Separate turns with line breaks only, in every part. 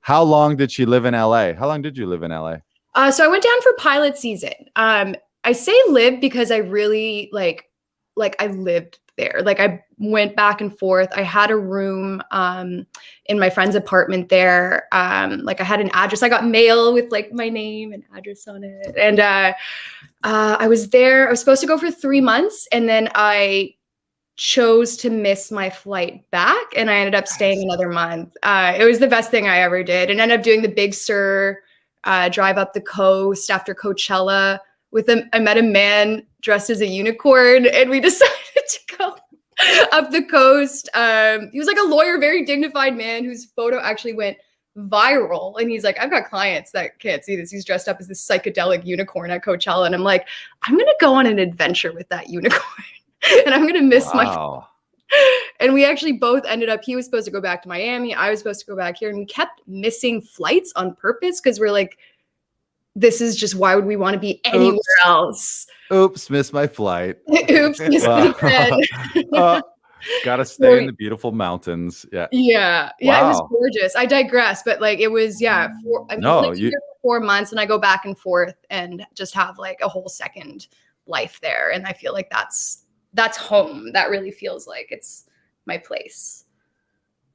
How long did she live in LA? How long did you live in LA?
So I went down for pilot season. I say live because I really like I lived there. Like I went back and forth. I had a room in my friend's apartment there. Like I had an address. I got mail with like my name and address on it. And I was there. I was supposed to go for 3 months, and then I chose to miss my flight back, and I ended up staying another month. It was the best thing I ever did, and ended up doing the Big Sur drive up the coast after Coachella with him. I met a man dressed as a unicorn, and we decided to go up the coast. He was like a lawyer, very dignified man whose photo actually went viral. And he's like, I've got clients that can't see this. He's dressed up as this psychedelic unicorn at Coachella. And I'm like, I'm going to go on an adventure with that unicorn and I'm going to miss my. And we actually both ended up, he was supposed to go back to Miami. I was supposed to go back here, and we kept missing flights on purpose because we're like, this is just, why would we want to be anywhere else?
Oops, missed my flight.
Oops, missed my friend.
Gotta stay in the beautiful mountains.
Yeah. It was gorgeous. I digress, but like it was, I lived here for 4 months, and I go back and forth and just have like a whole second life there. And I feel like that's home. That really feels like it's my place.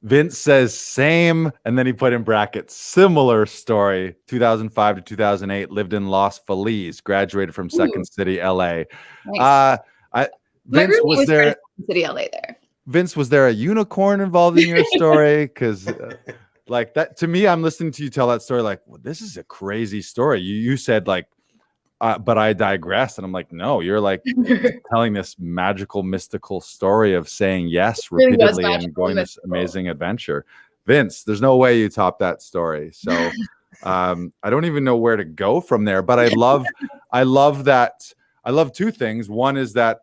Vince says same, and then he put in brackets, similar story, 2005 to 2008, lived in Los Feliz, graduated from Second City, LA.
Nice.
Vince, was there
City, LA there?
Vince, was there a unicorn involved in your story? Because like that, to me, I'm listening to you tell that story like, well, this is a crazy story. You said like, but I digress. And I'm like, no, you're like telling this magical, mystical story of saying yes repeatedly and going this amazing adventure. Vince, there's no way you top that story. So I don't even know where to go from there, but I love that. I love two things. One is that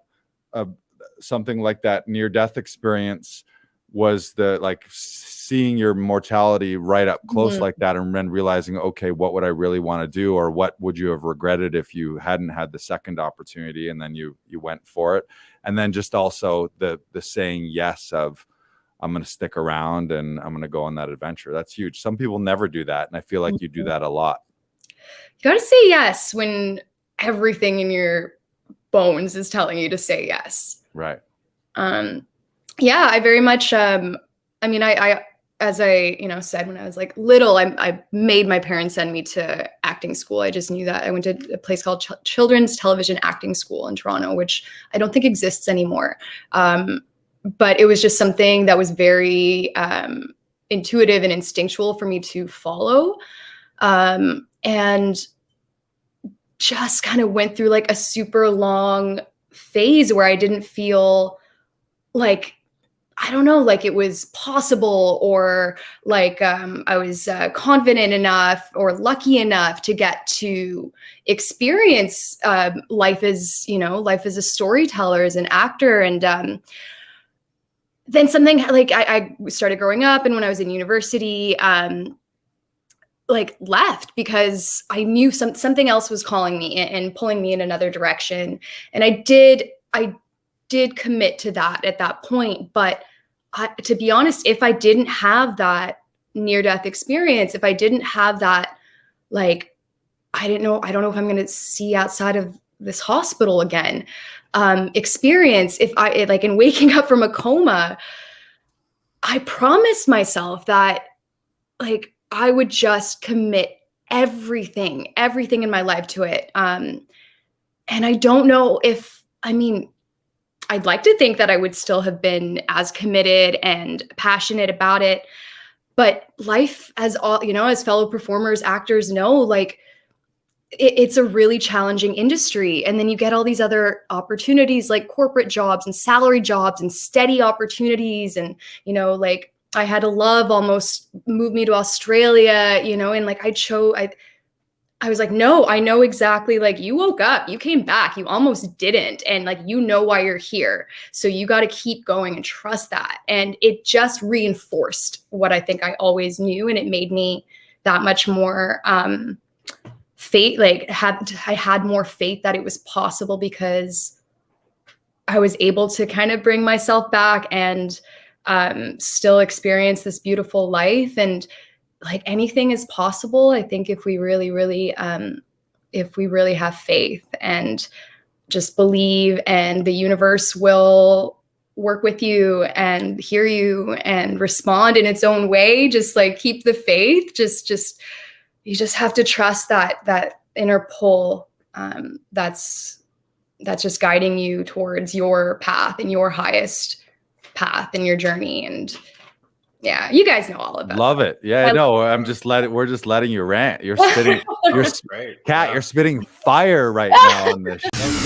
something like that near-death experience was the like seeing your mortality right up close like that, and then realizing, okay, what would I really want to do, or what would you have regretted if you hadn't had the second opportunity, and then you went for it. And then just also the saying yes of, I'm going to stick around and I'm going to go on that adventure. That's huge. Some people never do that, and I feel like you do that a lot.
You got to say yes when everything in your bones is telling you to say yes.
Right.
I very much, I as I, said, when I was like little, I made my parents send me to acting school. I just knew that. I went to a place called Children's Television Acting School in Toronto, which I don't think exists anymore. But it was just something that was very intuitive and instinctual for me to follow. And just kind of went through like a super long phase where I didn't feel like, I don't know, like it was possible, or like I was confident enough or lucky enough to get to experience life as a storyteller, as an actor. And then something like I started growing up, and when I was in university, like left because I knew something else was calling me and pulling me in another direction. And I did commit to that at that point. But to be honest, if I didn't have that near-death experience, if I didn't have that, like, I don't know if I'm going to see outside of this hospital again, experience, if I like in waking up from a coma, I promised myself that like I would just commit everything in my life to it. And I don't know if, I'd like to think that I would still have been as committed and passionate about it. But life, as all, as fellow performers, actors know, like it's a really challenging industry. And then you get all these other opportunities like corporate jobs and salary jobs and steady opportunities. And, like I had a love almost move me to Australia, and like I was like, no, I know exactly, like you woke up, you came back, you almost didn't. And like, why you're here. So you got to keep going and trust that. And it just reinforced what I think I always knew. And it made me that much more faith, like I had more faith that it was possible, because I was able to kind of bring myself back and still experience this beautiful life. And like anything is possible. I think if we really, really, if we really have faith and just believe, and the universe will work with you and hear you and respond in its own way. Just like keep the faith. Just you just have to trust that inner pull that's just guiding you towards your path and your highest path in your journey. And yeah, you guys know all about
Love
that.
it. Yeah, no, we're just letting you rant. You're spitting,
That's great.
Kat,
Yeah.
you're spitting fire right now on this show.